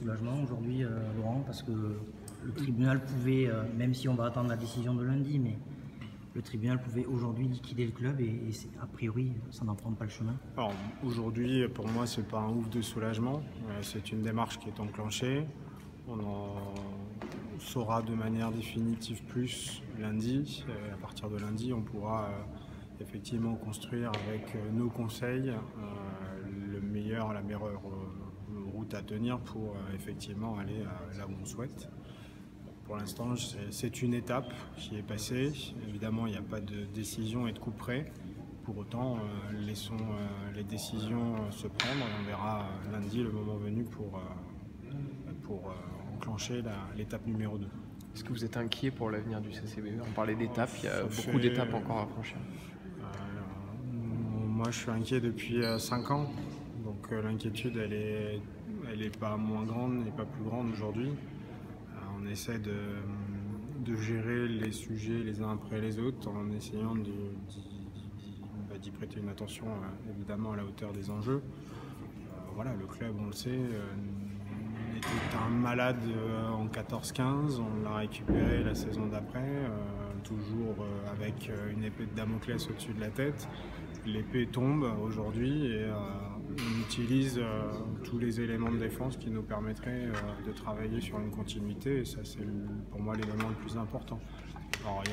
soulagement aujourd'hui, Laurent, parce que le tribunal pouvait, même si on va attendre la décision de lundi, mais le tribunal pouvait aujourd'hui liquider le club et a priori, ça n'en prend pas le chemin. Alors aujourd'hui, pour moi, c'est pas un ouf de soulagement. C'est une démarche qui est enclenchée. On en saura de manière définitive plus lundi. À partir de lundi, on pourra effectivement construire avec nos conseils la meilleure route à tenir pour effectivement aller là où on souhaite. Pour l'instant, c'est une étape qui est passée. Évidemment, il n'y a pas de décision et de coup près. Pour autant, laissons les décisions se prendre et on verra lundi le moment venu pour enclencher l'étape numéro 2. Est-ce que vous êtes inquiet pour l'avenir du CCBE? On parlait d'étapes, il y a beaucoup d'étapes encore à franchir. Moi, je suis inquiet depuis 5 ans, donc l'inquiétude, elle est pas moins grande et pas plus grande aujourd'hui. On essaie de gérer les sujets les uns après les autres en essayant d'y prêter une attention évidemment à la hauteur des enjeux. Voilà, le club, on le sait, était un malade en 14-15, on l'a récupéré la saison d'après, toujours avec une épée de Damoclès au-dessus de la tête. L'épée tombe aujourd'hui et on utilise tous les éléments de défense qui nous permettraient de travailler sur une continuité et ça c'est pour moi l'élément le plus important. Alors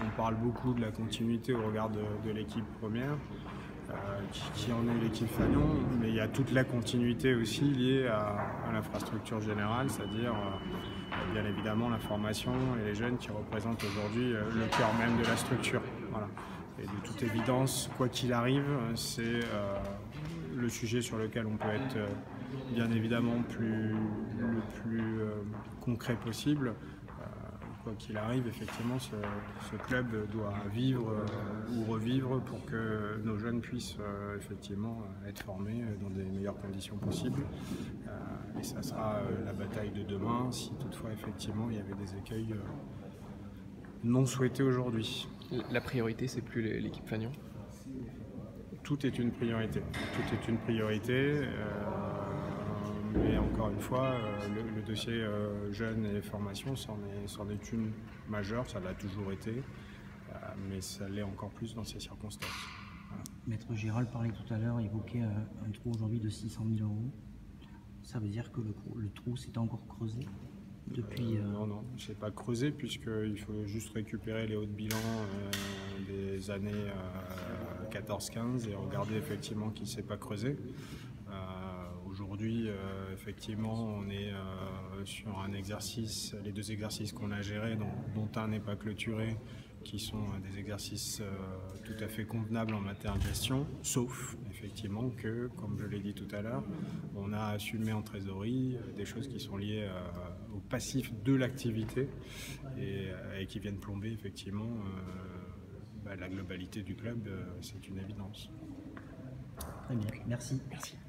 on parle beaucoup de la continuité au regard de l'équipe première, qui en est l'équipe Fagnon, mais il y a toute la continuité aussi liée à l'infrastructure générale, c'est-à-dire bien évidemment la formation et les jeunes qui représentent aujourd'hui le cœur même de la structure. Voilà. Et de toute évidence, quoi qu'il arrive, c'est le sujet sur lequel on peut être bien évidemment le plus concret possible. Quoi qu'il arrive, effectivement, ce club doit vivre ou revivre pour que nos jeunes puissent effectivement être formés dans des meilleures conditions possibles. Et ça sera la bataille de demain si toutefois effectivement il y avait des écueils non souhaités aujourd'hui. La priorité, c'est plus l'équipe Fagnon? Tout est une priorité. Tout est une priorité. Mais encore une fois, le dossier jeunes et formation, c'en est une majeure, ça l'a toujours été, mais ça l'est encore plus dans ces circonstances. Voilà. Maître Gérald parlait tout à l'heure, évoquait un trou aujourd'hui de 600 000 €. Ça veut dire que le trou s'est encore creusé depuis... Non, je ne sais pas creusé, puisqu'il faut juste récupérer les hauts de bilan des années 14-15 et regarder effectivement qu'il ne s'est pas creusé. Aujourd'hui, effectivement, on est sur un exercice, les 2 exercices qu'on a gérés, dont un n'est pas clôturé, qui sont des exercices tout à fait convenables en matière de gestion, sauf effectivement que, comme je l'ai dit tout à l'heure, on a assumé en trésorerie des choses qui sont liées au passif de l'activité et qui viennent plomber effectivement la globalité du club, c'est une évidence. Très bien, merci.